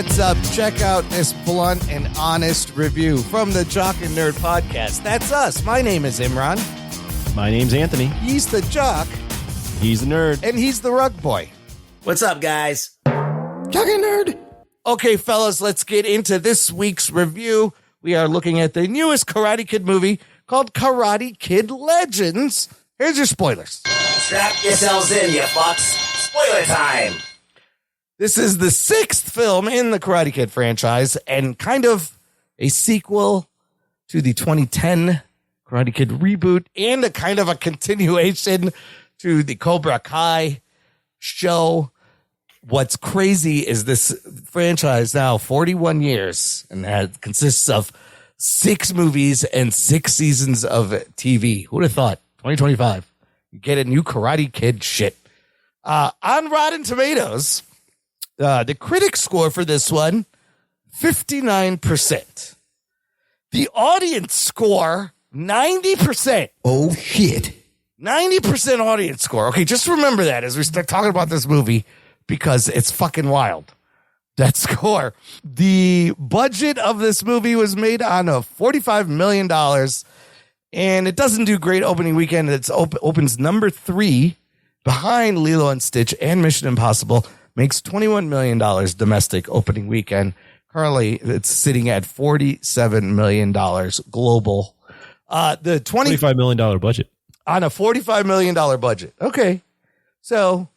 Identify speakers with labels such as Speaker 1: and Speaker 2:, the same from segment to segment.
Speaker 1: what's up? Check out this blunt and honest review from the Jock and Nerd Podcast. That's us. My name is Imran.
Speaker 2: My name's Anthony.
Speaker 1: He's the jock.
Speaker 2: He's the nerd.
Speaker 1: And he's the rug boy.
Speaker 3: What's up, guys?
Speaker 1: Jock and Nerd. Okay, fellas, let's get into this week's review. We are looking at the newest Karate Kid movie called Karate Kid Legends. Here's your spoilers.
Speaker 3: Strap yourselves in, you fucks. Spoiler time.
Speaker 1: This is the sixth film in the Karate Kid franchise and kind of a sequel to the 2010 Karate Kid reboot and a kind of a continuation to the Cobra Kai show. What's crazy is this franchise now 41 years and that consists of 6 movies and 6 seasons of TV. Who would have thought? 2025. You get a new Karate Kid shit. On Rotten Tomatoes, the critic score for this one, 59%. The audience score, 90%.
Speaker 3: Oh, shit.
Speaker 1: 90% audience score. Okay, just remember that as we start talking about this movie because it's fucking wild. That score. The budget of this movie was made on a $45 million, and it doesn't do great opening weekend. It opens number 3 behind Lilo and Stitch and Mission Impossible. Makes $21 million domestic opening weekend. Currently, it's sitting at $47 million global. The
Speaker 2: $25 million budget.
Speaker 1: On a $45 million budget. Okay. So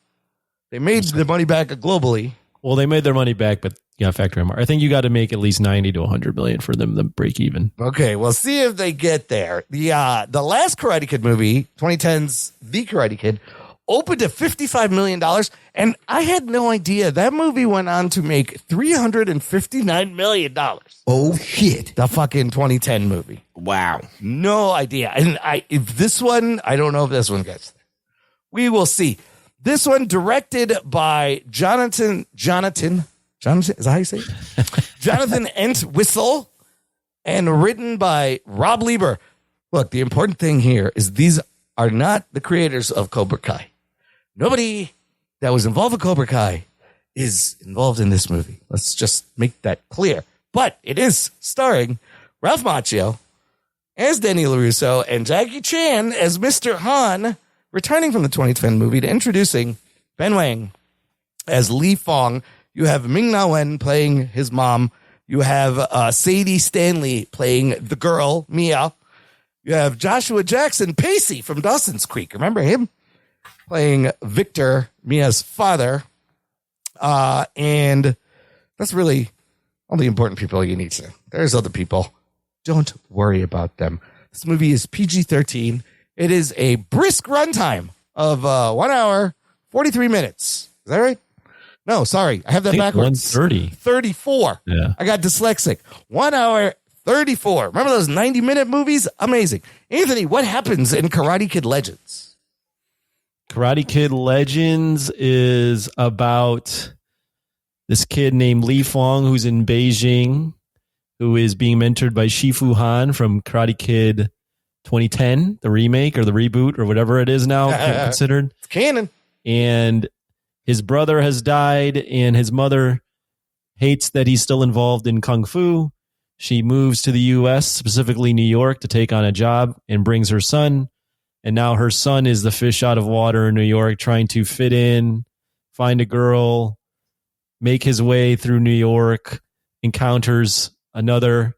Speaker 1: they made the money back globally.
Speaker 2: Well, they made their money back, but yeah, factory in. I think you got to make at least 90 to 100 million for them to break even.
Speaker 1: Okay, we'll see if they get there. The last Karate Kid movie, 2010's The Karate Kid, opened to $55 million, and I had no idea that movie went on to make $359 million.
Speaker 3: Oh, shit.
Speaker 1: The fucking 2010 movie.
Speaker 3: Wow.
Speaker 1: No idea. And I don't know if this one gets there. We will see. This one directed by Jonathan, is that how you say it? Jonathan Entwistle, and written by Rob Lieber. Look, the important thing here is these are not the creators of Cobra Kai. Nobody that was involved with Cobra Kai is involved in this movie. Let's just make that clear. But it is starring Ralph Macchio as Danny LaRusso and Jackie Chan as Mr. Han, returning from the 2010 movie to introducing Ben Wang as Li Fong. You have Ming-Na Wen playing his mom. You have Sadie Stanley playing the girl, Mia. You have Joshua Jackson Pacey from Dawson's Creek. Remember him? Playing Victor, Mia's father. And that's really all the important people you need to. There's other people. Don't worry about them. This movie is PG-13. It is a brisk runtime of 1 hour, 43 minutes. Is that right? No, sorry. I have that backwards.
Speaker 2: 130.
Speaker 1: 34.
Speaker 2: Yeah.
Speaker 1: I got dyslexic. 1 hour, 34. Remember those 90-minute movies? Amazing. Anthony, what happens in Karate Kid Legends?
Speaker 2: Karate Kid Legends is about this kid named Li Fong who's in Beijing, who is being mentored by Shifu Han from Karate Kid 2010, the remake or the reboot or whatever it is now considered.
Speaker 1: It's canon.
Speaker 2: And his brother has died and his mother hates that he's still involved in Kung Fu. She moves to the U.S., specifically New York, to take on a job and brings her son. And now her son is the fish out of water in New York, trying to fit in, find a girl, make his way through New York, encounters another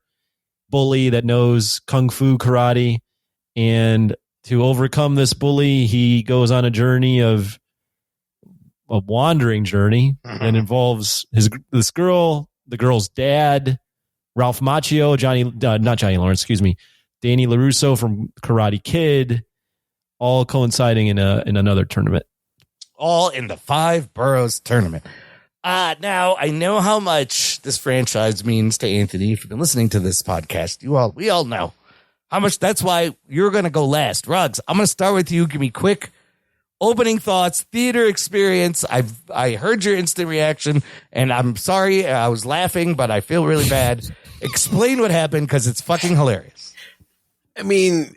Speaker 2: bully that knows Kung Fu karate. And to overcome this bully, he goes on a journey of a wandering journey that involves this girl, the girl's dad, Ralph Macchio, Danny LaRusso from Karate Kid, all coinciding in another tournament.
Speaker 1: All in the 5 Boroughs tournament. Now, I know how much this franchise means to Anthony. If you've been listening to this podcast, we all know how much. That's why you're going to go last. Ruggs, I'm going to start with you. Give me quick opening thoughts, theater experience. I heard your instant reaction, and I'm sorry. I was laughing, but I feel really bad. Explain what happened, because it's fucking hilarious.
Speaker 3: I mean,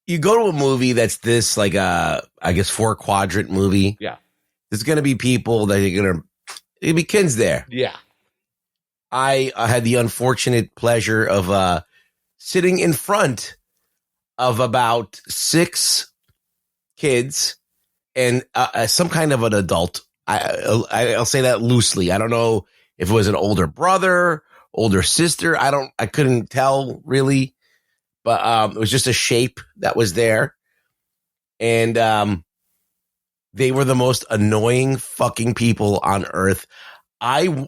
Speaker 3: you go to a movie that's this, like, I guess 4-quadrant movie.
Speaker 1: Yeah.
Speaker 3: There's going to be people that are going to
Speaker 4: it begins there.
Speaker 1: Yeah.
Speaker 4: I had the unfortunate pleasure of sitting in front of about 6 kids and some kind of an adult. I'll say that loosely. I don't know if it was an older brother, older sister. I couldn't tell really, but it was just a shape that was there. And they were the most annoying fucking people on earth. I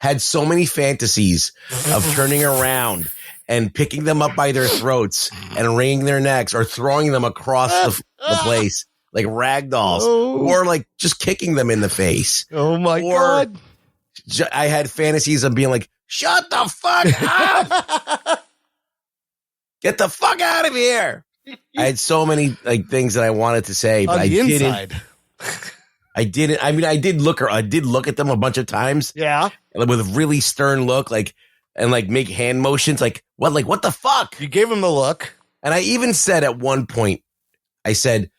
Speaker 4: had so many fantasies of turning around and picking them up by their throats and wringing their necks or throwing them across the place like rag dolls or like just kicking them in the face.
Speaker 1: Oh my God.
Speaker 4: I had fantasies of being like, shut the fuck up. Get the fuck out of here. I had so many like things that I wanted to say, but
Speaker 1: on the inside.
Speaker 4: I didn't. I mean, I did look at them a bunch of times.
Speaker 1: Yeah.
Speaker 4: With a really stern look, and make hand motions, what the fuck?
Speaker 1: You gave him the look.
Speaker 4: And I even said at one point, I said,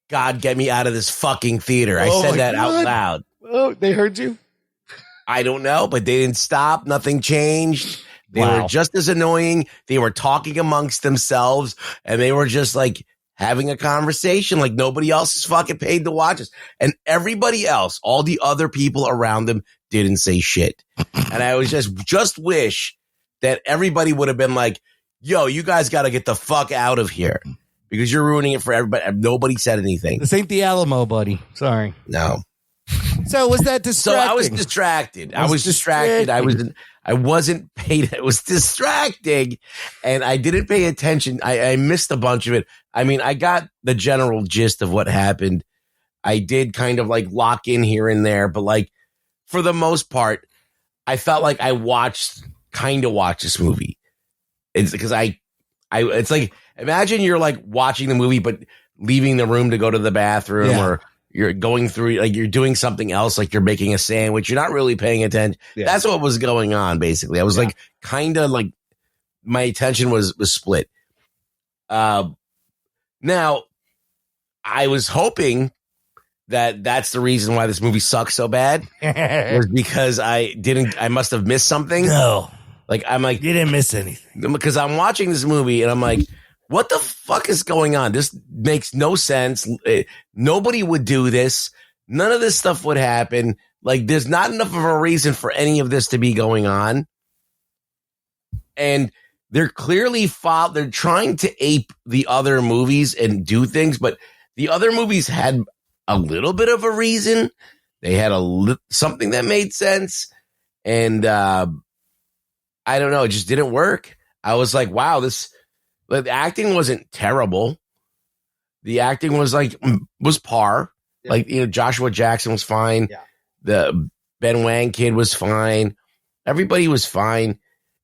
Speaker 4: God, get me out of this fucking theater. I said that out loud.
Speaker 1: Oh, they heard you?
Speaker 4: I don't know, but they didn't stop. Nothing changed. They were just as annoying. They were talking amongst themselves, and they were just like having a conversation like nobody else is fucking paid to watch us. And everybody else, all the other people around them, didn't say shit. And I was just wish that everybody would have been like, yo, you guys got to get the fuck out of here because you're ruining it for everybody. Nobody said anything.
Speaker 1: This ain't the Alamo, buddy. Sorry.
Speaker 4: No.
Speaker 1: So was that distracting?
Speaker 4: So I was distracted. I was distracted. I wasn't paid. It was distracting and I didn't pay attention. I missed a bunch of it. I mean, I got the general gist of what happened. I did kind of like lock in here and there, but like for the most part, I felt like I watched this movie. It's because it's like, imagine you're like watching the movie, but leaving the room to go to the bathroom or you're going through, like you're doing something else, like you're making a sandwich. You're not really paying attention. Yeah. That's what was going on, basically. I was like, kind of like my attention was split. Now, I was hoping that that's the reason why this movie sucks so bad was because I must have missed something.
Speaker 1: No.
Speaker 4: Like, I'm like,
Speaker 1: you didn't miss anything.
Speaker 4: Because I'm watching this movie and I'm like, what the fuck is going on? This makes no sense. Nobody would do this. None of this stuff would happen. Like, there's not enough of a reason for any of this to be going on. And they're clearly they're trying to ape the other movies and do things, but the other movies had a little bit of a reason. They had something that made sense. And I don't know. It just didn't work. I was like, wow, the acting wasn't terrible. The acting was par. Yeah. Like, Joshua Jackson was fine. Yeah. The Ben Wang kid was fine. Everybody was fine.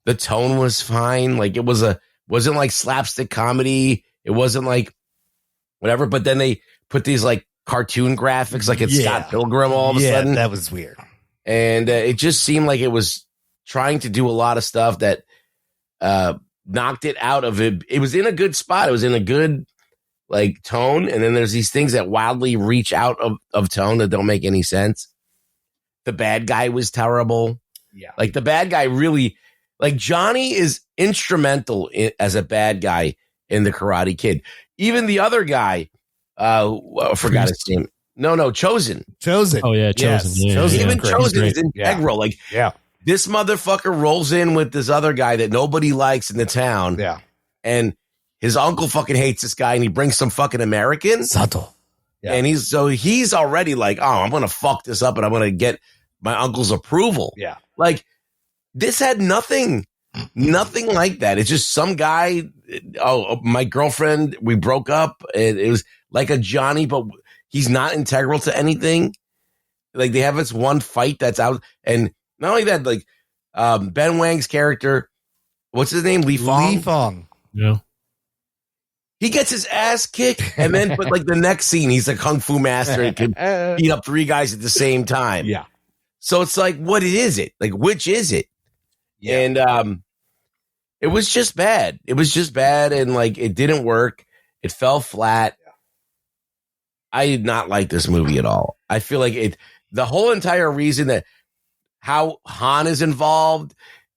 Speaker 4: The tone was fine. Like, it wasn't like slapstick comedy. It wasn't like whatever. But then they put these like cartoon graphics, like it's Scott Pilgrim all of a sudden.
Speaker 1: That was weird.
Speaker 4: And it just seemed like it was trying to do a lot of stuff that knocked it out of it. It was in a good spot. It was in a good like tone. And then there's these things that wildly reach out of tone that don't make any sense. The bad guy was terrible. Yeah. Like the bad guy really, like Johnny is instrumental as a bad guy in The Karate Kid. Even the other guy, I forgot his name. No, Chosen.
Speaker 2: Oh yeah, Chosen.
Speaker 4: Yes.
Speaker 2: Yeah,
Speaker 4: Chosen. Even Chosen is integral. Like, this motherfucker rolls in with this other guy that nobody likes in the town.
Speaker 1: Yeah.
Speaker 4: And his uncle fucking hates this guy and he brings some fucking Americans.
Speaker 1: Sato.
Speaker 4: Yeah. And he's already like, oh, I'm going to fuck this up and I'm going to get my uncle's approval.
Speaker 1: Yeah.
Speaker 4: Like, this had nothing like that. It's just some guy. Oh, my girlfriend, we broke up. And it was like a Johnny, but he's not integral to anything. Like, they have this one fight that's out. And not only that, like, Ben Wang's character, what's his name? Li Fong.
Speaker 2: Yeah.
Speaker 4: He gets his ass kicked, and then, but like the next scene, he's a kung fu master and can beat up 3 guys at the same time.
Speaker 1: Yeah.
Speaker 4: So it's like, what is it? Like, which is it? Yeah. And it was just bad. It was just bad, and like it didn't work. It fell flat. I did not like this movie at all. I feel like the whole entire reason that how Han is involved,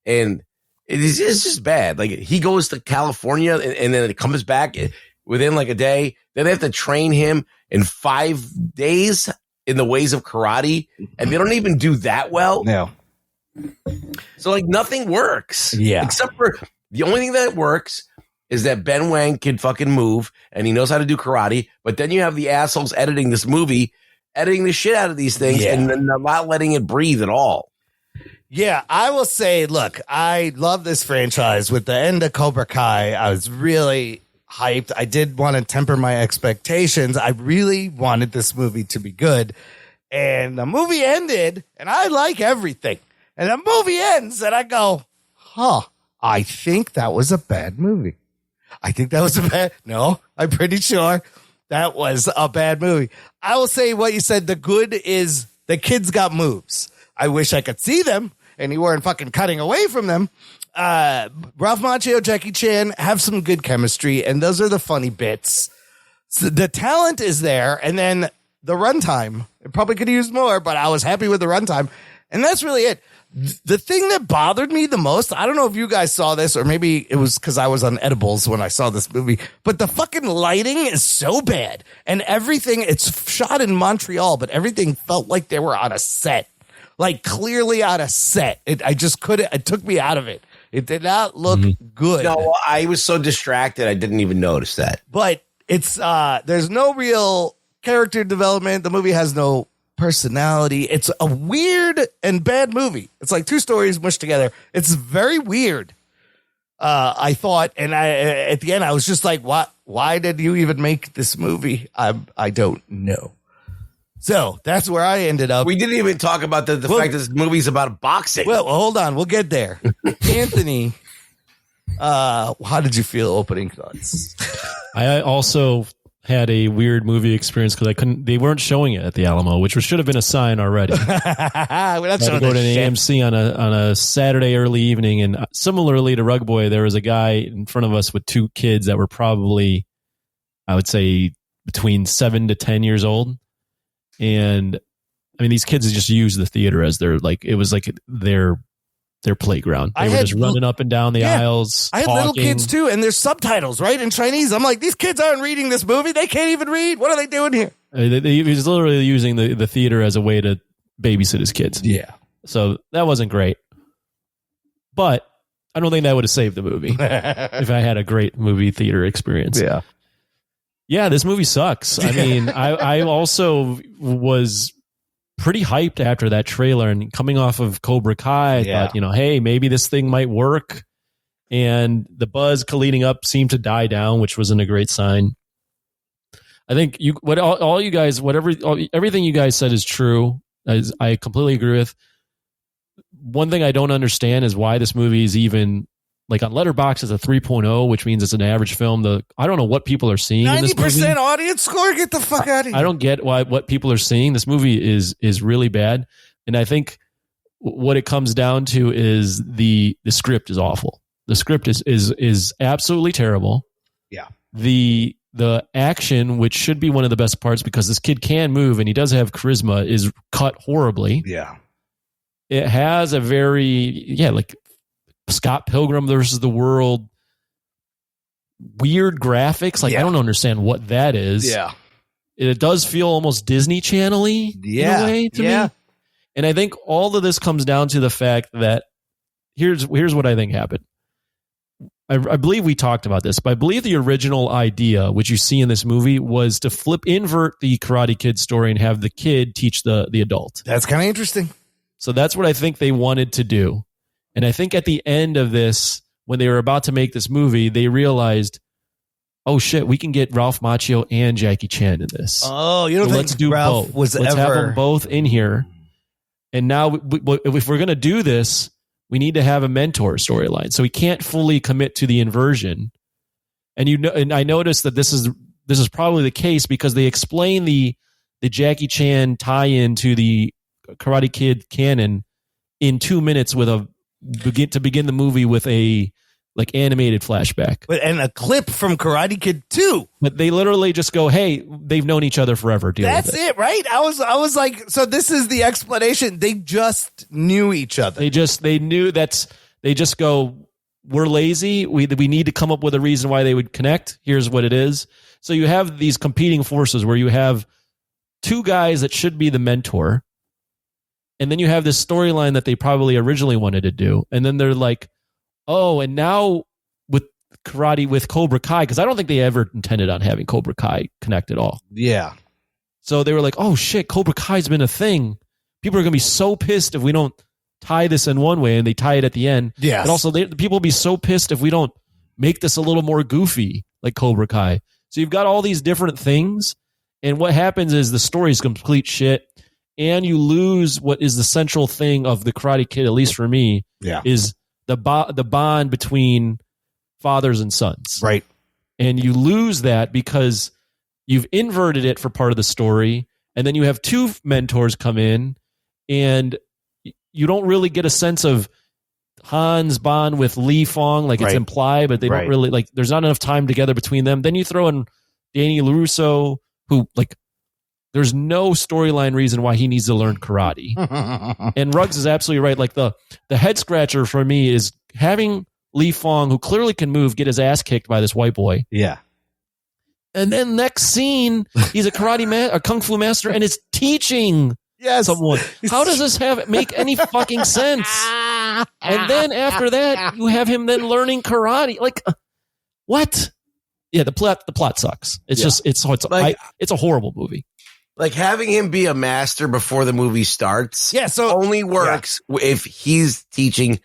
Speaker 4: and it's just bad. Like, he goes to California and then it comes back within like a day. Then they have to train him in 5 days in the ways of karate, and they don't even do that well.
Speaker 1: No.
Speaker 4: So like nothing works.
Speaker 1: Yeah.
Speaker 4: Except for the only thing that works is that Ben Wang can fucking move and he knows how to do karate. But then you have the assholes editing this movie, editing the shit out of these things, and then not letting it breathe at all.
Speaker 1: Yeah, I will say, look, I love this franchise. With the end of Cobra Kai, I was really hyped. I did want to temper my expectations. I really wanted this movie to be good. And the movie ended, and I like everything. And the movie ends, and I go, I think that was a bad movie. No, I'm pretty sure that was a bad movie. I will say what you said. The good is the kids got moves. I wish I could see them, and you weren't fucking cutting away from them. Ralph Macchio, Jackie Chan have some good chemistry, and those are the funny bits. So the talent is there, and then the runtime. It probably could have used more, but I was happy with the runtime, and that's really it. The thing that bothered me the most, I don't know if you guys saw this, or maybe it was because I was on edibles when I saw this movie, but the fucking lighting is so bad, and everything, it's shot in Montreal, but everything felt like they were on a set, like clearly on a set. I just couldn't, it took me out of it. It did not look good.
Speaker 4: No, I was so distracted, I didn't even notice that.
Speaker 1: But it's, there's no real character development. The movie has no personality. It's a weird and bad movie. It's like two stories mushed together. It's very weird. I thought, and at the end I was just like, why did you even make this movie? I don't know. So that's where I ended up.
Speaker 4: We didn't even talk about the fact that this movie's about boxing.
Speaker 1: Well, hold on, we'll get there. Anthony, how did you feel opening thoughts?
Speaker 2: I also had a weird movie experience because they weren't showing it at the Alamo, which should have been a sign already.
Speaker 1: We're not
Speaker 2: to go to an AMC on a Saturday early evening, and similarly to Rug Boy, there was a guy in front of us with two kids that were probably, I would say, between 7 to 10 years old. And I mean, these kids just used the theater as their playground. They were just running up and down the aisles.
Speaker 1: I had little kids too, and there's subtitles, right, in Chinese. I'm like, these kids aren't reading this movie. They can't even read. What are they doing here?
Speaker 2: He was literally using the theater as a way to babysit his kids.
Speaker 1: Yeah.
Speaker 2: So that wasn't great. But I don't think that would have saved the movie if I had a great movie theater experience.
Speaker 1: Yeah.
Speaker 2: Yeah, this movie sucks. I mean, I also was pretty hyped after that trailer, and coming off of Cobra Kai, I thought, hey, maybe this thing might work. And the buzz leading up seemed to die down, which wasn't a great sign. I think everything you guys said is true. I completely agree with. One thing I don't understand is why this movie is even, like, on Letterboxd is a 3.0, which means it's an average film. I don't know what people are seeing.
Speaker 1: 90% audience score. Get the fuck out of here.
Speaker 2: I don't get what people are seeing. This movie is really bad, and I think what it comes down to is the script is awful. The script is absolutely terrible.
Speaker 1: Yeah.
Speaker 2: The action, which should be one of the best parts because this kid can move and he does have charisma, is cut horribly.
Speaker 1: Yeah.
Speaker 2: It has a very like Scott Pilgrim versus the World weird graphics. Like, I don't understand what that is.
Speaker 1: Yeah.
Speaker 2: It does feel almost Disney Channel-y in a way to me. And I think all of this comes down to the fact that here's what I think happened. I believe we talked about this, but I believe the original idea, which you see in this movie, was to invert the Karate Kid story and have the kid teach the adult.
Speaker 1: That's kind of interesting.
Speaker 2: So that's what I think they wanted to do. And I think at the end of this, when they were about to make this movie, they realized, oh shit, we can get Ralph Macchio and Jackie Chan in this.
Speaker 1: Oh, you don't think
Speaker 2: let's do
Speaker 1: Ralph
Speaker 2: both. Let's have them both in here. And now, if we're going to do this, we need to have a mentor storyline. So we can't fully commit to the inversion. And I noticed that this is probably the case because they explain the Jackie Chan tie-in to the Karate Kid canon in 2 minutes with to begin the movie with a like animated flashback.
Speaker 1: And a clip from Karate Kid 2.
Speaker 2: But they literally just go, hey, they've known each other forever. Deal
Speaker 1: That's
Speaker 2: with
Speaker 1: it, right? I was like, so this is the explanation. They just knew each other.
Speaker 2: They just go, we're lazy. We need to come up with a reason why they would connect. Here's what it is. So you have these competing forces where you have two guys that should be the mentor. And then you have this storyline that they probably originally wanted to do. And then they're like, oh, and now with karate, with Cobra Kai, because I don't think they ever intended on having Cobra Kai connect at all.
Speaker 1: Yeah.
Speaker 2: So they were like, oh shit, Cobra Kai's been a thing. People are going to be so pissed if we don't tie this in one way, and they tie it at the end.
Speaker 1: Yes.
Speaker 2: But also, people will be so pissed if we don't make this a little more goofy, like Cobra Kai. So you've got all these different things, and what happens is the story is complete shit, and you lose what is the central thing of the Karate Kid, at least for me, is the bond between fathers and sons.
Speaker 1: Right.
Speaker 2: And you lose that because you've inverted it for part of the story, and then you have two mentors come in, and you don't really get a sense of Han's bond with Li Fong, like it's implied, but they don't really, like, there's not enough time together between them. Then you throw in Danny LaRusso, who, like, there's no storyline reason why he needs to learn karate. And Ruggs is absolutely right. Like, the head scratcher for me is having Li Fong, who clearly can move, get his ass kicked by this white boy.
Speaker 1: Yeah.
Speaker 2: And then next scene, he's a a kung fu master, and is teaching someone. How does this make any fucking sense? And then after that, you have him then learning karate. Like, what? Yeah, the plot sucks. It's it's a horrible movie.
Speaker 4: Like, having him be a master before the movie starts,
Speaker 1: so
Speaker 4: only works if he's teaching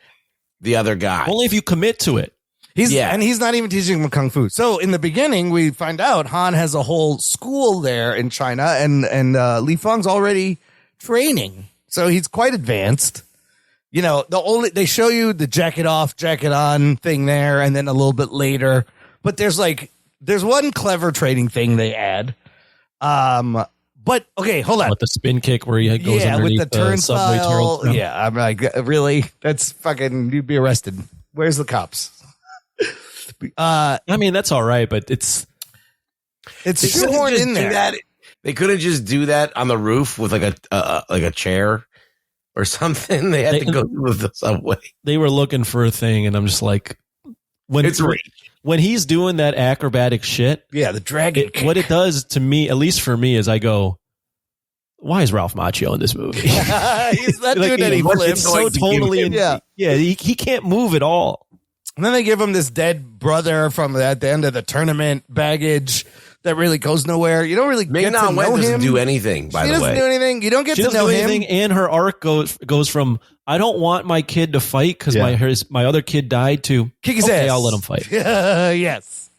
Speaker 4: the other guy.
Speaker 2: Only if you commit to it.
Speaker 1: And he's not even teaching him kung fu. So in the beginning, we find out Han has a whole school there in China, and Li Fong's already training, so he's quite advanced. You know, they show you the jacket off, jacket on thing there, and then a little bit later. But there's one clever training thing they add. But okay, hold on.
Speaker 2: With the spin kick where he goes underneath
Speaker 1: with the turnstile.
Speaker 2: Subway
Speaker 1: Yeah, I'm like, really? That's fucking. You'd be arrested. Where's the cops?
Speaker 2: I mean, that's all right, but it's
Speaker 1: shoehorned in there.
Speaker 4: They couldn't just do that on the roof with like a chair or something. They had to go with the subway.
Speaker 2: They were looking for a thing, and I'm just like, when he's doing that acrobatic shit,
Speaker 1: the dragon kick.
Speaker 2: What it does to me, at least for me, is I go, why is Ralph Macchio in this movie?
Speaker 1: He's not doing any flips.
Speaker 2: So totally, he can't move at all.
Speaker 1: And then they give him this dead brother from at the end of the tournament baggage that really goes nowhere. You don't really get to know him.
Speaker 4: Doesn't do anything, by the way.
Speaker 1: She doesn't do anything. You don't get to know him.
Speaker 2: And her arc goes from, I don't want my kid to fight because my other kid died, to
Speaker 1: kick his ass.
Speaker 2: I'll let him fight.
Speaker 1: Yes.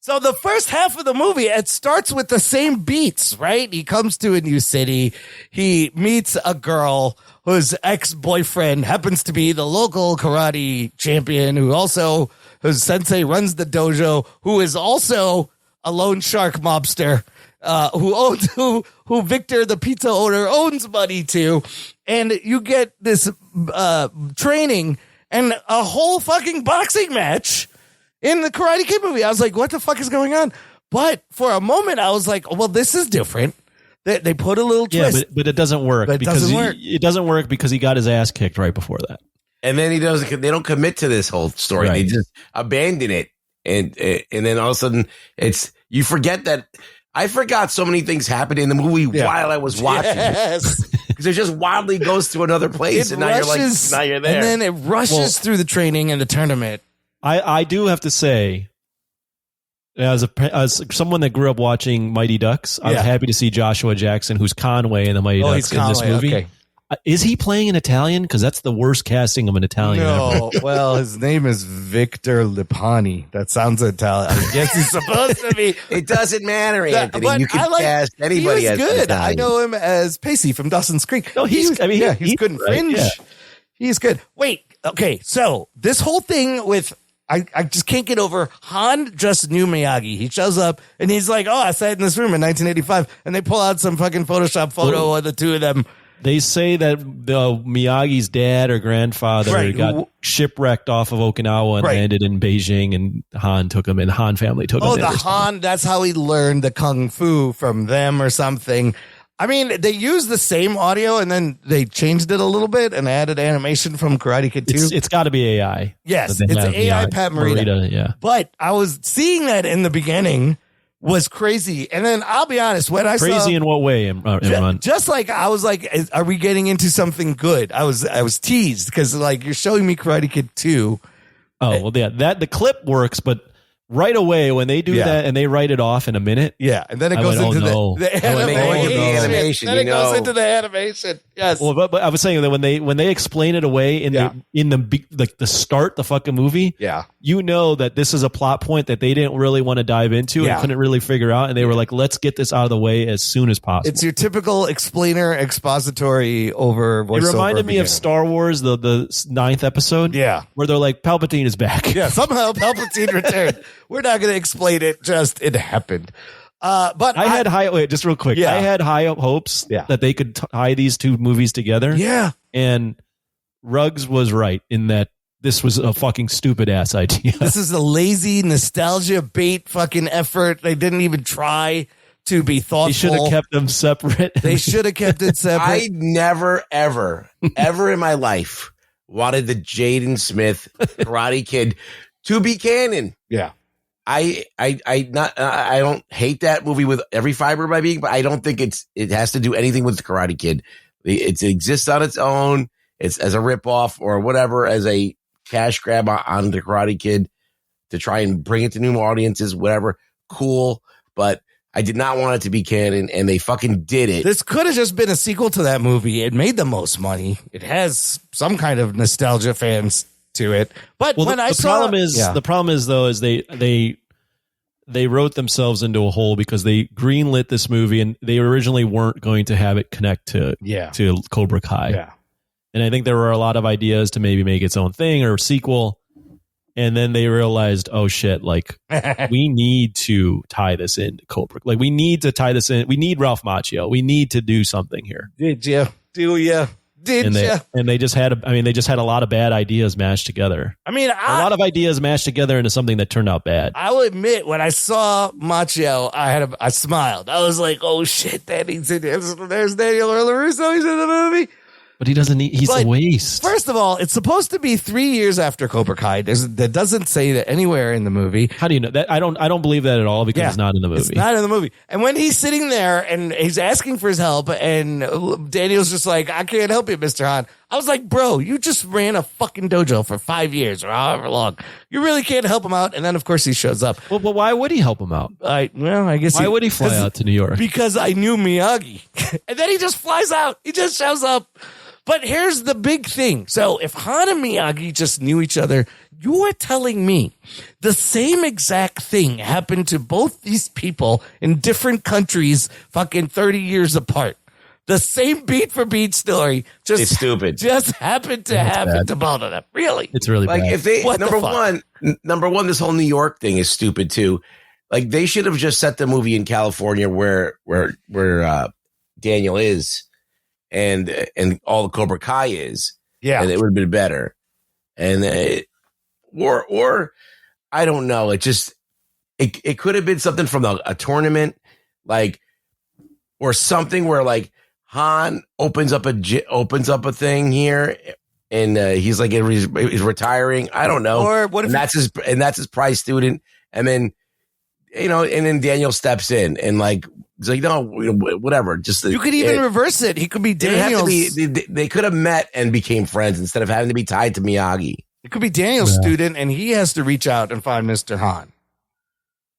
Speaker 1: So the first half of the movie, it starts with the same beats, right? He comes to a new city. He meets a girl whose ex-boyfriend happens to be the local karate champion, whose sensei runs the dojo, who is also a loan shark mobster, who Victor, the pizza owner, owns money to. And you get this training and a whole fucking boxing match in the Karate Kid movie. I was like, what the fuck is going on? But for a moment, I was like, well, this is different. They put a little twist.
Speaker 2: But it doesn't work. It doesn't work because he got his ass kicked right before that.
Speaker 4: And then they don't commit to this whole story. Right. They just abandon it. And then all of a sudden you forget that. I forgot so many things happened in the movie while I was watching it. Because it just wildly goes to another place. Now you're there.
Speaker 1: And then it rushes through the training and the tournament.
Speaker 2: I do have to say, as someone that grew up watching Mighty Ducks, I was happy to see Joshua Jackson, who's Conway in the Mighty Ducks, in this movie. Okay. Is he playing an Italian? Because that's the worst casting of an Italian ever.
Speaker 1: Well, his name is Victor Lipani. That sounds Italian. I guess he's supposed to be.
Speaker 4: It doesn't matter, Anthony. You can cast anybody as good.
Speaker 1: I know him as Pacey from Dawson's Creek.
Speaker 2: No, he's good in Fringe.
Speaker 1: Yeah. He's good. Wait, okay. So this whole thing with I just can't get over. Han just knew Miyagi. He shows up and he's like, "Oh, I sat in this room in 1985," and they pull out some fucking Photoshop photo of the two of them.
Speaker 2: They say that the Miyagi's dad or grandfather got shipwrecked off of Okinawa and landed in Beijing, and Han took him, and the Han family took him.
Speaker 1: Oh, the Han, that's how he learned the Kung Fu from them or something. I mean, they used the same audio and then they changed it a little bit and added animation from Karate Kid 2.
Speaker 2: It's got to be AI.
Speaker 1: Yes, it's AI Pat Morita.
Speaker 2: Yeah.
Speaker 1: But I was seeing that in the beginning was crazy. And then I'll be honest, when I saw...
Speaker 2: Crazy in what way, Imran?
Speaker 1: Just like, I was like, are we getting into something good? I was teased because like you're showing me Karate Kid 2.
Speaker 2: Oh, well, yeah, the clip works, but right away when they do that and they write it off in a minute.
Speaker 1: Yeah, and then it goes into the animation. Then it goes into the animation. Yes.
Speaker 2: Well, but I was saying that when they explain it away in the start, the fucking movie, you know that this is a plot point that they didn't really want to dive into and couldn't really figure out, and they were like, let's get this out of the way as soon as possible.
Speaker 1: It's your typical explainer, expository over voiceover.
Speaker 2: It reminded me of Star Wars, the 9th episode.
Speaker 1: Yeah.
Speaker 2: Where they're like, Palpatine is back.
Speaker 1: Yeah, somehow Palpatine returned. We're not going to explain it. Just it happened. But
Speaker 2: I had just real quick. I had high hopes that they could tie these two movies together.
Speaker 1: Yeah.
Speaker 2: And Ruggs was right in that this was a fucking stupid ass idea.
Speaker 1: This is a lazy nostalgia bait fucking effort. They didn't even try to be thoughtful.
Speaker 2: They should have kept them separate.
Speaker 1: They should have kept it separate.
Speaker 4: I never, ever, ever in my life wanted the Jaden Smith Karate Kid to be canon.
Speaker 1: Yeah.
Speaker 4: I don't hate that movie with every fiber of my being, but I don't think it has to do anything with the Karate Kid. It exists on its own. It's as a ripoff or whatever, as a cash grab on the Karate Kid to try and bring it to new audiences, whatever. Cool. But I did not want it to be canon, and they fucking did it.
Speaker 1: This could have just been a sequel to that movie. It made the most money. It has some kind of nostalgia fans to it. But when I saw
Speaker 2: the problem is though is they wrote themselves into a hole because they greenlit this movie and they originally weren't going to have it connect to Cobra Kai.
Speaker 1: Yeah.
Speaker 2: And I think there were a lot of ideas to maybe make its own thing or sequel. And then they realized, oh shit, like we need to tie this into Cobra. Like we need to tie this in. We need Ralph Macchio. We need to do something here.
Speaker 1: Did you? Do you?
Speaker 2: And they just had a lot of bad ideas mashed together.
Speaker 1: I mean,
Speaker 2: a lot of ideas mashed together into something that turned out bad.
Speaker 1: I will admit, when I saw Macchio, I smiled. I was like, "Oh shit, there's Daniel LaRusso. He's in the movie."
Speaker 2: But he doesn't need. He's a waste.
Speaker 1: First of all, it's supposed to be 3 years after Cobra Kai. That doesn't say that anywhere in the movie.
Speaker 2: How do you know that? I don't believe that at all because it's not in the movie.
Speaker 1: It's not in the movie. And when he's sitting there and he's asking for his help, and Daniel's just like, "I can't help you, Mr. Han." I was like, "Bro, you just ran a fucking dojo for 5 years or however long. You really can't help him out." And then, of course, he shows up.
Speaker 2: Well, but why would he help him out?
Speaker 1: I guess
Speaker 2: why would he fly out to New York?
Speaker 1: Because I knew Miyagi, and then he just flies out. He just shows up. But here's the big thing. So if Han and Miyagi just knew each other, you are telling me the same exact thing happened to both these people in different countries fucking 30 years apart. The same beat for beat story.
Speaker 4: It's stupid.
Speaker 1: Just happened to happen to both of them. Really?
Speaker 2: It's really
Speaker 4: like
Speaker 2: bad.
Speaker 4: If they number one, this whole New York thing is stupid too. Like they should have just set the movie in California where Daniel is. And all the Cobra Kai is, and it would have been better. And or I don't know. It just it could have been something from a tournament, like or something where like Han opens up a thing here, and he's like he's retiring. I don't know.
Speaker 1: Or what if
Speaker 4: that's his prize student, and then and then Daniel steps in and like. It's like, no, whatever. Just
Speaker 1: you could even reverse it. He could be Daniel's.
Speaker 4: They could have met and became friends instead of having to be tied to Miyagi.
Speaker 1: It could be Daniel's student, and he has to reach out and find Mr. Han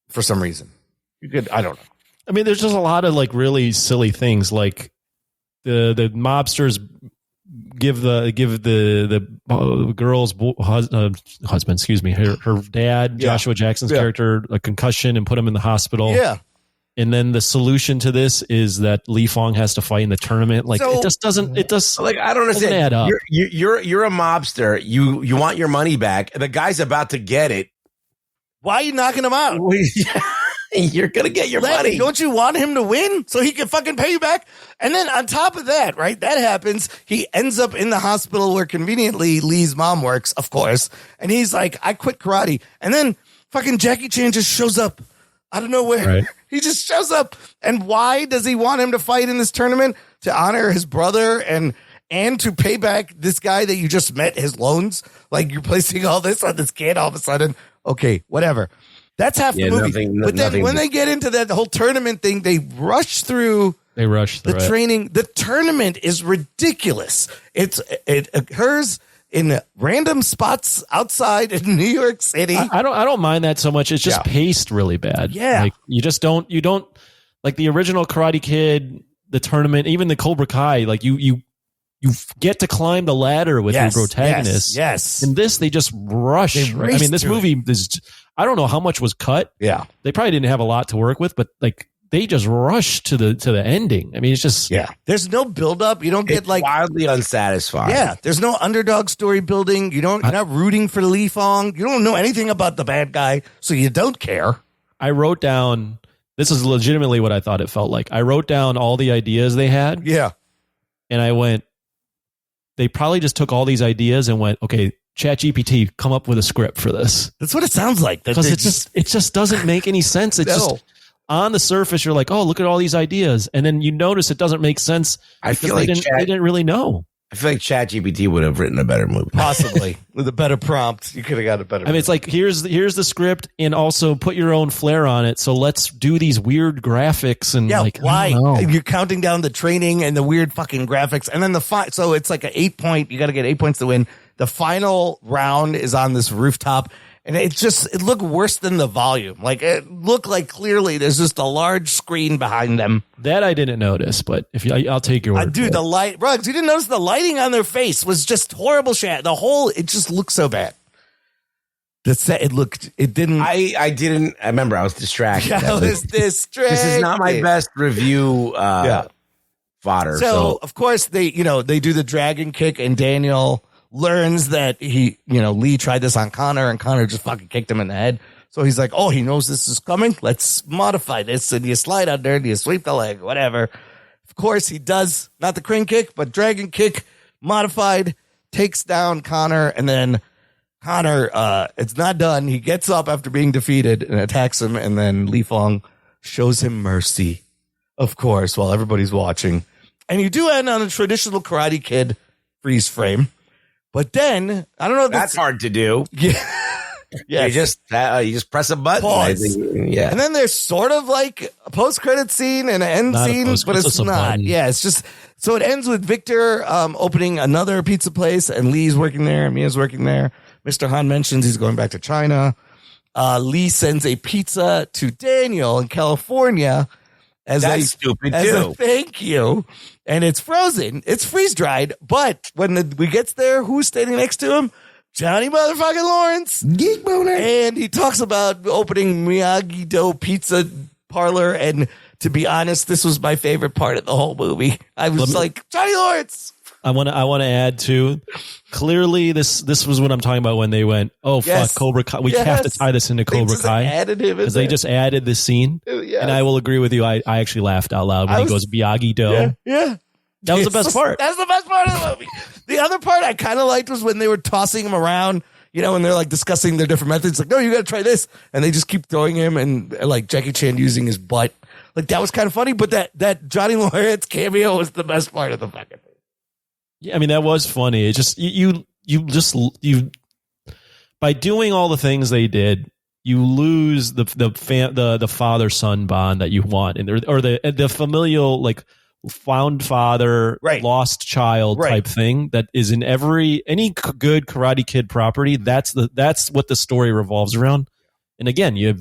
Speaker 1: for some reason. I don't know.
Speaker 2: I mean, there's just a lot of like really silly things, like the mobsters give the girl's husband, excuse me, her dad, Joshua Jackson's character, a concussion and put him in the hospital.
Speaker 1: Yeah.
Speaker 2: And then the solution to this is that Li Fong has to fight in the tournament. Like it just doesn't. It does.
Speaker 4: Like I don't understand.
Speaker 2: Add up.
Speaker 4: You're a mobster. You want your money back. The guy's about to get it.
Speaker 1: Why are you knocking him out?
Speaker 4: You're gonna get your money.
Speaker 1: Don't you want him to win so he can fucking pay you back? And then on top of that, right, that happens. He ends up in the hospital where conveniently Lee's mom works, of course. And he's like, I quit karate. And then fucking Jackie Chan just shows up out of nowhere.
Speaker 2: Right.
Speaker 1: He just shows up. And why does he want him to fight in this tournament? To honor his brother and to pay back this guy that you just met his loans? Like, you're placing all this on this kid all of a sudden? Okay, whatever. That's half the movie. But then when they get into that whole tournament thing, they rush through.
Speaker 2: They rush through
Speaker 1: the training. The tournament is ridiculous. It occurs in random spots outside in New York City.
Speaker 2: I don't mind that so much. It's just paced really bad.
Speaker 1: Yeah.
Speaker 2: Like, you don't like the original Karate Kid, the tournament, even the Cobra Kai, like you get to climb the ladder with your protagonist.
Speaker 1: Yes.
Speaker 2: In this, they just rush. Right? I mean, this movie is, I don't know how much was cut.
Speaker 1: Yeah.
Speaker 2: They probably didn't have a lot to work with, but like they just rush to the ending. I mean, it's just,
Speaker 1: there's no build up. You don't get like
Speaker 4: wildly unsatisfying.
Speaker 1: Yeah. There's no underdog story building. You're not rooting for Li Fong. You don't know anything about the bad guy. So you don't care.
Speaker 2: I wrote down, this is legitimately what I thought it felt like. I wrote down all the ideas they had.
Speaker 1: Yeah.
Speaker 2: And I went, they probably just took all these ideas and went, okay, ChatGPT, come up with a script for this.
Speaker 1: That's what it sounds like.
Speaker 2: Because it just doesn't make any sense. It's just on the surface, you're like, oh, look at all these ideas. And then you notice it doesn't make sense.
Speaker 4: I feel like
Speaker 2: they didn't really know.
Speaker 4: I feel like ChatGPT would have written a better movie.
Speaker 1: Possibly. With a better prompt, you could have got a better
Speaker 2: I mean, it's like, here's the script and also put your own flair on it. So let's do these weird graphics and
Speaker 1: why?
Speaker 2: I don't know.
Speaker 1: You're counting down the training and the weird fucking graphics. And then so it's like an 8-point, you got to get 8 points to win. The final round is on this rooftop. And it looked worse than the volume. Like, it looked like clearly there's just a large screen behind them.
Speaker 2: That I didn't notice, but I'll take your word.
Speaker 1: Dude, the light, Ruggs, you didn't notice the lighting on their face was just horrible shit. It just looked so bad. It didn't.
Speaker 4: I didn't. I remember I was distracted.
Speaker 1: I was distracted.
Speaker 4: This is not my best review fodder.
Speaker 1: So, of course, they do the dragon kick, and Daniel learns that Lee tried this on Connor, and Connor just fucking kicked him in the head. So he's like, oh, he knows this is coming. Let's modify this. And you slide under, and you sweep the leg, whatever. Of course, he does not the crane kick, but dragon kick modified, takes down Connor. And then Connor, it's not done. He gets up after being defeated and attacks him. And then Li Fong shows him mercy, of course, while everybody's watching. And you do end on a traditional Karate Kid freeze frame. But then, I don't know if
Speaker 4: that's hard to do.
Speaker 1: Yeah. Yeah.
Speaker 4: You just press a button.
Speaker 1: Pause.
Speaker 4: Yeah.
Speaker 1: And then there's sort of like a post-credit scene and an end scene, but it's not. Yeah, it's just, so it ends with Victor opening another pizza place, and Lee's working there, and Mia's working there. Mr. Han mentions he's going back to China. Lee sends a pizza to Daniel in California as a thank you. And it's frozen. It's freeze-dried. But when we gets there, who's standing next to him? Johnny motherfucking Lawrence.
Speaker 4: Geek boner.
Speaker 1: And he talks about opening Miyagi-Do Pizza Parlor. And to be honest, this was my favorite part of the whole movie. I was like, Johnny Lawrence.
Speaker 2: I want to add too. Clearly, this was what I'm talking about when they went, oh fuck, Cobra Kai. We have to tie this into Cobra Kai because they just added this scene.
Speaker 1: Yes.
Speaker 2: And I will agree with you. I actually laughed out loud when he goes Miyagi-Do.
Speaker 1: Yeah.
Speaker 2: That was the best part.
Speaker 1: That's the best part of the movie. The other part I kind of liked was when they were tossing him around, and they're like discussing their different methods. Like, no, you got to try this. And they just keep throwing him, and like Jackie Chan using his butt. Like, that was kind of funny, but that Johnny Lawrence cameo was the best part of the fucking thing.
Speaker 2: Yeah, I mean, that was funny. It just, you by doing all the things they did, you lose the father-son bond that you want, or the familial, like, found father, lost child type thing that is in any good Karate Kid property. That's what the story revolves around. And again, you have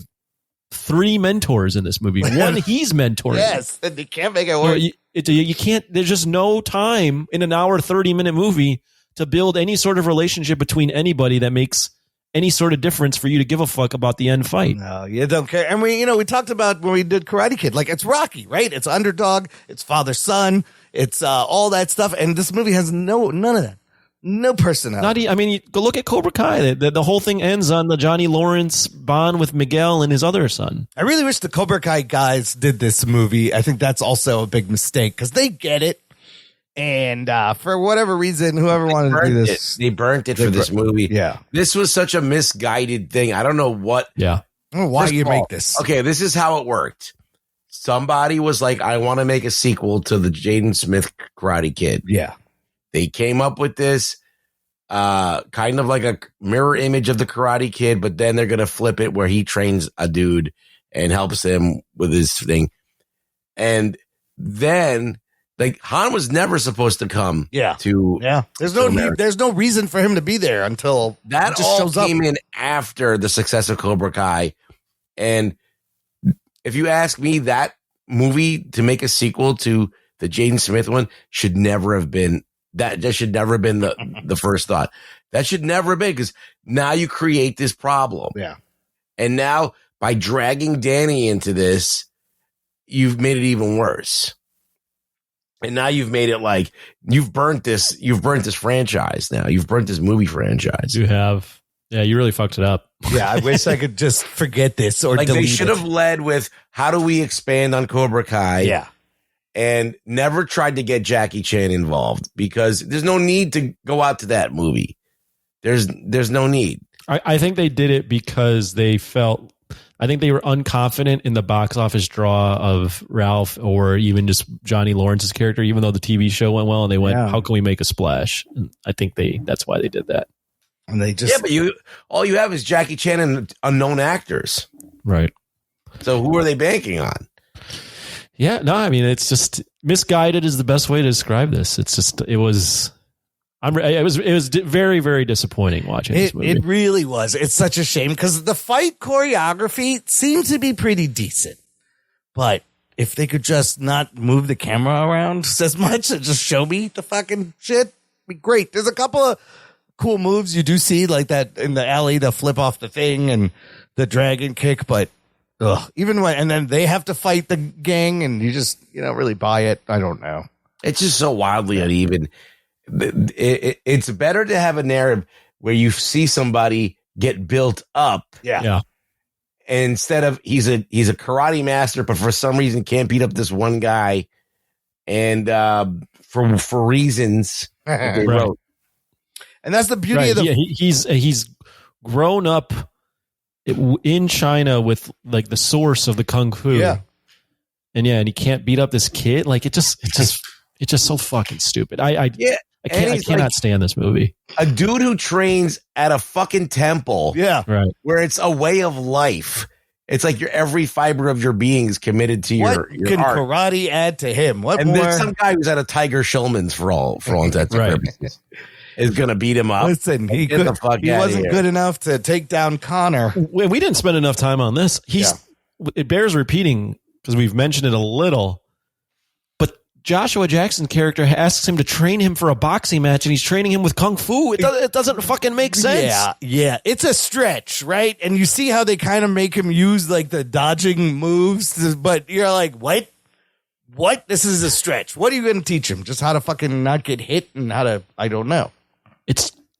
Speaker 2: 3 mentors in this movie. One he's mentoring.
Speaker 1: Yes, and you can't make it work.
Speaker 2: You can't. There's just no time in an hour 30-minute movie to build any sort of relationship between anybody that makes any sort of difference for you to give a fuck about the end fight.
Speaker 1: No, you don't care. And we talked about when we did Karate Kid, like, it's Rocky, right? It's underdog, it's father-son, it's all that stuff. And this movie has none of that. No personality.
Speaker 2: I mean, go look at Cobra Kai. The whole thing ends on the Johnny Lawrence bond with Miguel and his other son.
Speaker 1: I really wish the Cobra Kai guys did this movie. I think that's also a big mistake because they get it. And for whatever reason, whoever wanted to do this.
Speaker 4: They burnt it for this movie.
Speaker 1: Yeah.
Speaker 4: This was such a misguided thing. I don't know what.
Speaker 2: Yeah.
Speaker 1: I don't know why you make this.
Speaker 4: Okay, this is how it worked. Somebody was like, I want to make a sequel to the Jaden Smith Karate Kid.
Speaker 1: Yeah.
Speaker 4: They came up with this kind of like a mirror image of the Karate Kid, but then they're going to flip it where he trains a dude and helps him with his thing. And then, like, Han was never supposed to come to
Speaker 1: There's no need, there's no reason for him to be there until
Speaker 4: that
Speaker 1: just
Speaker 4: all
Speaker 1: shows
Speaker 4: came
Speaker 1: up.
Speaker 4: in after the success of Cobra Kai. And if you ask me, that movie to make a sequel to the Jaden Smith one should never have been that should never have been the first thought. That should never have been, because now you create this problem.
Speaker 1: Yeah.
Speaker 4: And now by dragging Danny into this, you've made it even worse. And now you've made it like you've burnt this franchise now. You've burnt this movie franchise.
Speaker 2: You have. Yeah, you really fucked it up.
Speaker 1: Yeah, I wish I could just forget this or
Speaker 4: like
Speaker 1: delete
Speaker 4: they should have led with how do we expand on Cobra Kai?
Speaker 1: Yeah.
Speaker 4: And never tried to get Jackie Chan involved, because there's no need to go out to that movie. There's no need.
Speaker 2: I think they did it because they felt, I think they were unconfident in the box office draw of Ralph or even just Johnny Lawrence's character, even though the TV show went well, and they went, how can we make a splash? And I think that's why they did that.
Speaker 1: And they just,
Speaker 4: but all you have is Jackie Chan and unknown actors.
Speaker 2: Right.
Speaker 4: So who are they banking on?
Speaker 2: Yeah, no, I mean, it's just misguided is the best way to describe this. It's just, it was very, very disappointing watching this movie.
Speaker 1: It really was. It's such a shame because the fight choreography seemed to be pretty decent, but if they could just not move the camera around as much and just show me the fucking shit, be great. There's a couple of cool moves you do see, like that in the alley, the flip off the thing and the dragon kick, but even when, and then they have to fight the gang and you just, really buy it. I don't know. It's
Speaker 4: just so wildly uneven. It's better to have a narrative where you see somebody get built up.
Speaker 2: Yeah.
Speaker 4: And instead of he's a karate master, but for some reason can't beat up this one guy. And for reasons that they wrote.
Speaker 1: And that's the beauty of the
Speaker 2: he's grown up in China with like the source of the kung fu.
Speaker 1: Yeah.
Speaker 2: And he can't beat up this kid. Like it's just so fucking stupid. I cannot stand this movie.
Speaker 4: A dude who trains at a fucking temple.
Speaker 1: Yeah.
Speaker 2: Right.
Speaker 4: Where it's a way of life. It's like every fiber of your being is committed to your art.
Speaker 1: What can karate add to him? What
Speaker 4: and
Speaker 1: more?
Speaker 4: then some guy who's at a Tiger Schulman's for all intents and purposes is going to beat him up.
Speaker 1: Listen, he wasn't good enough to take down Connor.
Speaker 2: We didn't spend enough time on this. It bears repeating because we've mentioned it a little. But Joshua Jackson's character asks him to train him for a boxing match, and he's training him with kung fu. It doesn't fucking make sense.
Speaker 1: Yeah. It's a stretch, right? And you see how they kind of make him use like the dodging moves, but you're like, what? What? This is a stretch. What are you going to teach him? Just how to fucking not get hit and how to? I don't know.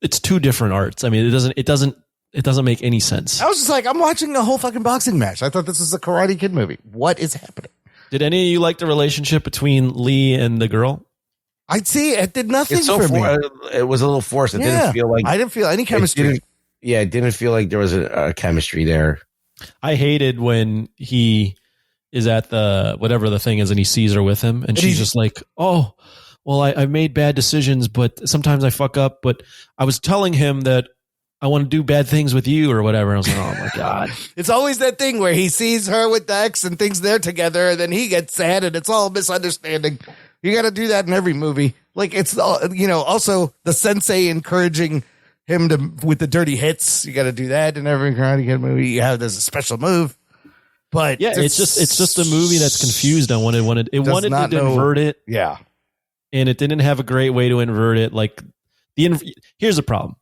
Speaker 2: It's two different arts. I mean, it doesn't make any sense.
Speaker 1: I was just like, I'm watching a whole fucking boxing match. I thought this was a Karate Kid movie. What is happening?
Speaker 2: Did any of you like the relationship between Lee and the girl?
Speaker 1: I'd see it did nothing for me.
Speaker 4: It was a little forced. It didn't feel like
Speaker 1: I didn't feel any chemistry.
Speaker 4: It didn't feel like there was a chemistry there.
Speaker 2: I hated when he is at the whatever the thing is and he sees her with him and she's just like, oh, well, I've made bad decisions, but sometimes I fuck up. But I was telling him that I want to do bad things with you or whatever. And I was like, oh my God.
Speaker 1: It's always that thing where he sees her with the ex and thinks they're together. And then he gets sad and it's all a misunderstanding. You got to do that in every movie. Like it's all, also the sensei encouraging him with the dirty hits. You got to do that in every Karate Kid movie. There's a special move. But
Speaker 2: yeah, it's just a movie that's confused on what it wanted. It wanted to invert it.
Speaker 1: Yeah.
Speaker 2: And it didn't have a great way to invert it. Like here's the problem.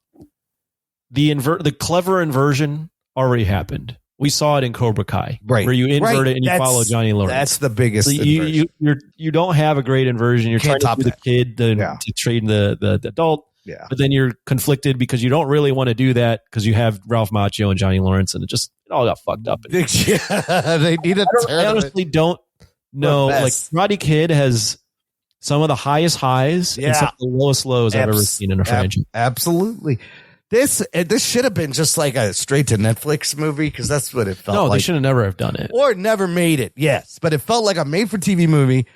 Speaker 2: The clever inversion already happened. We saw it in Cobra Kai,
Speaker 1: right?
Speaker 2: Where you invert it and you follow Johnny Lawrence.
Speaker 1: That's the biggest.
Speaker 2: So you don't have a great inversion. You're trying to do the kid to train the adult.
Speaker 1: Yeah.
Speaker 2: But then you're conflicted because you don't really want to do that because you have Ralph Macchio and Johnny Lawrence, and it all got fucked up.
Speaker 1: Yeah, they need a
Speaker 2: I honestly don't know. Like Karate Kid has some of the highest highs and some of the lowest lows I've ever seen in a franchise.
Speaker 1: Absolutely. This should have been just like a straight to Netflix movie because that's what it felt like.
Speaker 2: No, they should have never have done it.
Speaker 1: Or never made it, yes. But it felt like a made-for-TV movie.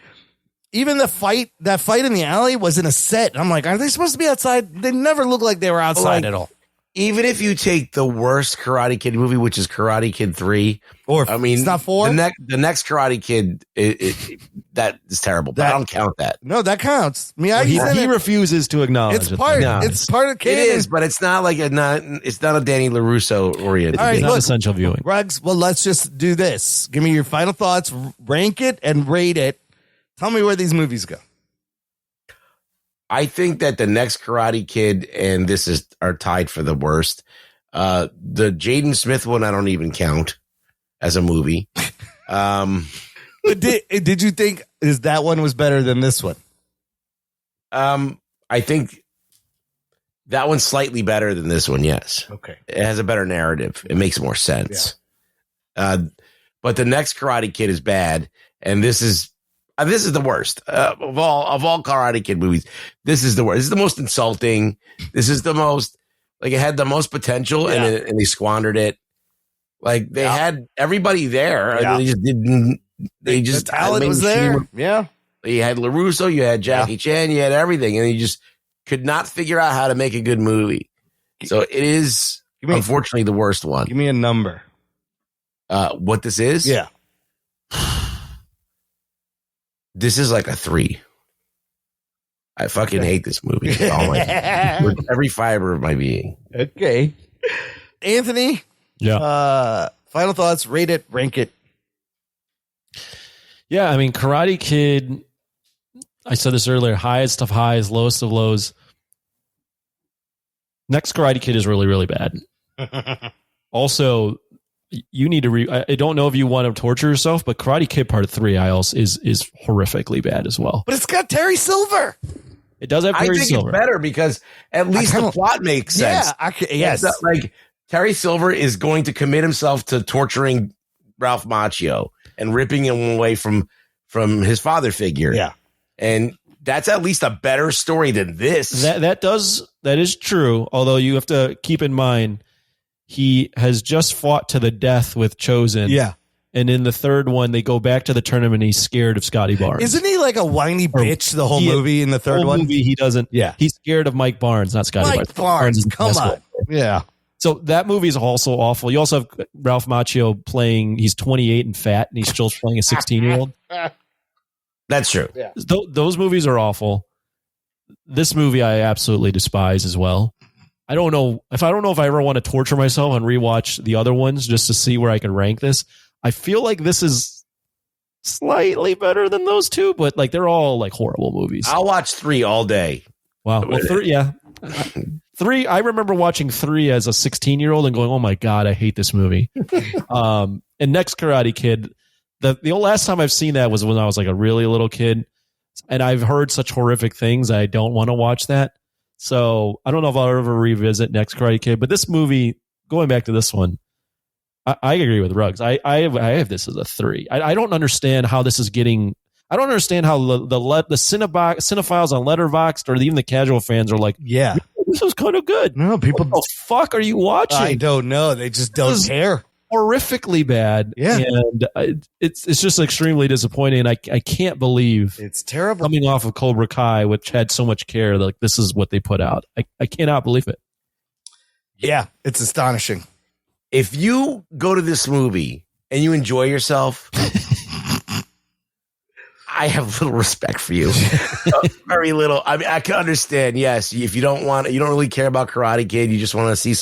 Speaker 1: Even that fight in the alley was in a set. I'm like, are they supposed to be outside? They never looked like they were outside at all.
Speaker 4: Even if you take the worst Karate Kid movie, which is Karate Kid 3,
Speaker 1: it's not 4.
Speaker 4: The next Karate Kid, that is terrible. But I don't count that.
Speaker 1: No, that counts.
Speaker 2: He refuses to acknowledge
Speaker 1: it's part. It's part of canon.
Speaker 4: It is, but it's not like it's not a Danny LaRusso oriented.
Speaker 2: All right, not essential viewing.
Speaker 1: Ruggs, well, let's just do this. Give me your final thoughts. Rank it and rate it. Tell me where these movies go.
Speaker 4: I think that the next Karate Kid and this are tied for the worst. The Jaden Smith one, I don't even count as a movie.
Speaker 1: Did you think that one was better than this one?
Speaker 4: I think that one's slightly better than this one. Yes.
Speaker 1: Okay.
Speaker 4: It has a better narrative. It makes more sense. Yeah. But the next Karate Kid is bad, and this is the worst of all Karate Kid movies. This is the worst. This is the most insulting. This is the most it had the most potential, and they squandered it. Like they had everybody there, and they just didn't. They just
Speaker 1: the talent was there. Yeah,
Speaker 4: you had LaRusso, you had Jackie Chan, you had everything, and you just could not figure out how to make a good movie. So it is unfortunately the worst one.
Speaker 1: Give me a number.
Speaker 4: What this is?
Speaker 1: Yeah.
Speaker 4: This is like a 3. I fucking hate this movie with every fiber of my being.
Speaker 1: Okay. Anthony?
Speaker 2: Yeah.
Speaker 1: Final thoughts, rate it, rank it.
Speaker 2: Yeah, I mean, Karate Kid, I said this earlier, highest of highs, lowest of lows. Next Karate Kid is really, really bad. Also, you need to I don't know if you want to torture yourself, but Karate Kid Part 3 is horrifically bad as well.
Speaker 1: But it's got Terry Silver.
Speaker 2: It does have Terry Silver.
Speaker 4: It's better because at least the plot makes sense.
Speaker 1: Yeah, yes.
Speaker 4: Like Terry Silver is going to commit himself to torturing Ralph Macchio and ripping him away from his father figure.
Speaker 1: Yeah.
Speaker 4: And that's at least a better story than this.
Speaker 2: That is true, although you have to keep in mind he has just fought to the death with Chosen.
Speaker 1: Yeah.
Speaker 2: And in the third one, they go back to the tournament. And he's scared of Scotty Barnes.
Speaker 1: Isn't he like a whiny bitch the whole movie in the third one?
Speaker 2: Movie, he doesn't. Yeah. He's scared of Mike Barnes, not Scotty Barnes.
Speaker 1: Mike Barnes, come on. Yeah.
Speaker 2: So that movie is also awful. You also have Ralph Macchio playing, he's 28 and fat, and he's still playing a 16-year-old.
Speaker 4: That's true.
Speaker 1: Yeah.
Speaker 2: Those movies are awful. This movie I absolutely despise as well. I don't know if I ever want to torture myself and rewatch the other ones just to see where I can rank this. I feel like this is slightly better than those two, but like they're all like horrible movies.
Speaker 4: I'll watch 3 all day.
Speaker 2: Wow. Well, 3, yeah. 3, I remember watching 3 as a 16-year-old and going, oh my God, I hate this movie. And next Karate Kid, the last time I've seen that was when I was like a really little kid, and I've heard such horrific things. I don't want to watch that. So I don't know if I'll ever revisit next Karate Kid, but this movie, going back to this one, I agree with Ruggs. I have this as a 3. I don't understand how this is getting. I don't understand how the cinephiles on Letterboxd or even the casual fans are like,
Speaker 1: yeah,
Speaker 2: this is kind of good.
Speaker 1: No, people.
Speaker 2: What the fuck are you watching?
Speaker 1: I don't know. They just don't care.
Speaker 2: Horrifically bad.
Speaker 1: Yeah,
Speaker 2: and it's just extremely disappointing. I can't believe
Speaker 1: it's terrible
Speaker 2: coming off of Cobra Kai, which had so much care. Like this is what they put out. I cannot believe it.
Speaker 1: Yeah, it's astonishing.
Speaker 4: If you go to this movie and you enjoy yourself, I have little respect for you. Very little. I mean, I can understand. Yes, if you don't really care about Karate Kid, you just want to see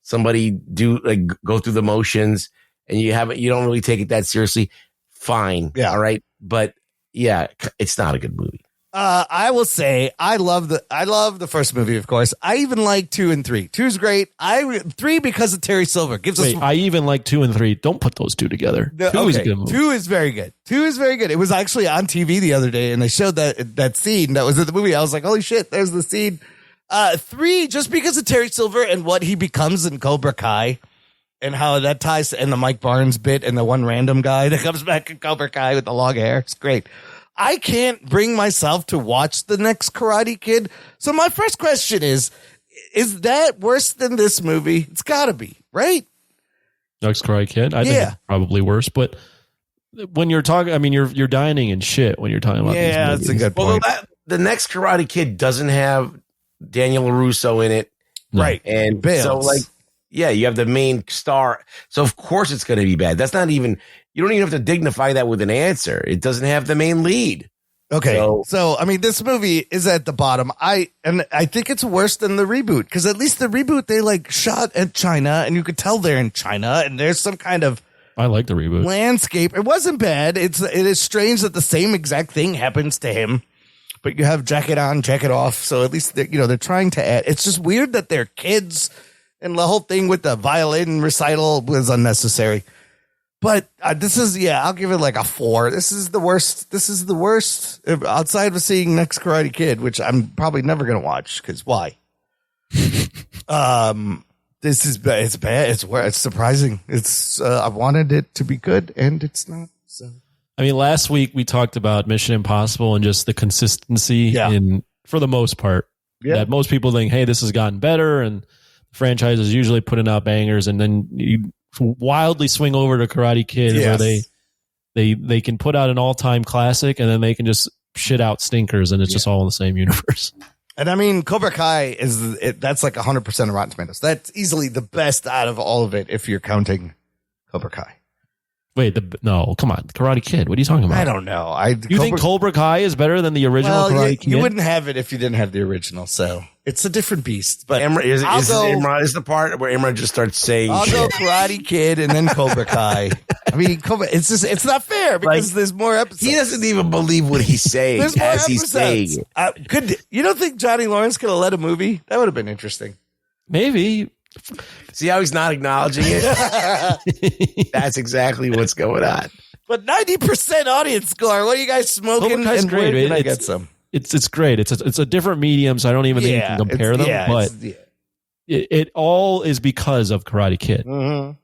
Speaker 4: somebody do go through the motions, and you don't really take it that seriously. Fine. Yeah. All right. But yeah, it's not a good movie.
Speaker 1: I will say I love the first movie, of course. I even like 2 and 3. 2 is great. 3 because of Terry Silver gives us.
Speaker 2: I even like 2 and 3. Don't put those two together. 2 is a good movie. 2
Speaker 1: is very good. 2 is very good. It was actually on TV the other day, and they showed that scene that was in the movie. I was like, holy shit, there's the scene 3, just because of Terry Silver and what he becomes in Cobra Kai and how that ties to, and the Mike Barnes bit and the one random guy that comes back in Cobra Kai with the long hair. It's great. I can't bring myself to watch the next Karate Kid. So my first question is that worse than this movie? It's gotta be, right?
Speaker 2: Next Karate Kid? I think it's probably worse, but when you're talking, I mean, you're dining and shit when you're talking about these movies.
Speaker 1: Yeah, that's a good point.
Speaker 4: Well, the next Karate Kid doesn't have Daniel LaRusso in it.
Speaker 1: Right.
Speaker 4: And so, like, yeah, you have the main star. So, of course, it's going to be bad. That's not even, you don't even have to dignify that with an answer. It doesn't have the main lead.
Speaker 1: Okay. So, I mean, this movie is at the bottom. I think it's worse than the reboot, because at least the reboot, they like shot at China and you could tell they're in China and there's some kind of
Speaker 2: I like the reboot
Speaker 1: landscape. It wasn't bad. It is strange that the same exact thing happens to him, but you have jacket on, jacket off. So at least they're trying to add. It's just weird that they're kids, and the whole thing with the violin recital was unnecessary. But this is, I'll give it like a 4. This is the worst. This is the worst outside of seeing Next Karate Kid, which I'm probably never going to watch because why? This is bad. It's bad. It's surprising. It's I wanted it to be good and it's not. So
Speaker 2: I mean, last week we talked about Mission Impossible and just the consistency for the most part. Yeah. That most people think, hey, this has gotten better, and the franchise is usually putting out bangers, and then you wildly swing over to Karate Kid where they can put out an all-time classic and then they can just shit out stinkers, and it's just all in the same universe. And
Speaker 1: I mean, Cobra Kai that's like 100% of Rotten Tomatoes. That's easily the best out of all of it if you're counting Cobra Kai.
Speaker 2: Wait, no, come on, Karate Kid. What are you talking about?
Speaker 1: I don't know.
Speaker 2: You think Cobra Kai is better than the original Karate Kid?
Speaker 1: You wouldn't have it if you didn't have the original, so it's a different beast. But
Speaker 4: is the part where Imran just starts saying
Speaker 1: I'll go Karate Kid and then Cobra Kai. I mean, it's not fair because there's more episodes.
Speaker 4: He doesn't even believe what he's saying as he's saying it.
Speaker 1: You don't think Johnny Lawrence could have led a movie? That would have been interesting.
Speaker 2: Maybe.
Speaker 4: See how he's not acknowledging it? That's exactly what's going on.
Speaker 1: But 90% audience score. What are you guys smoking?
Speaker 2: Cobra Kai's great.
Speaker 1: Can I get some?
Speaker 2: It's great. It's a different medium, so I don't even think you can compare them. But it all is because of Karate Kid.
Speaker 1: Mm-hmm.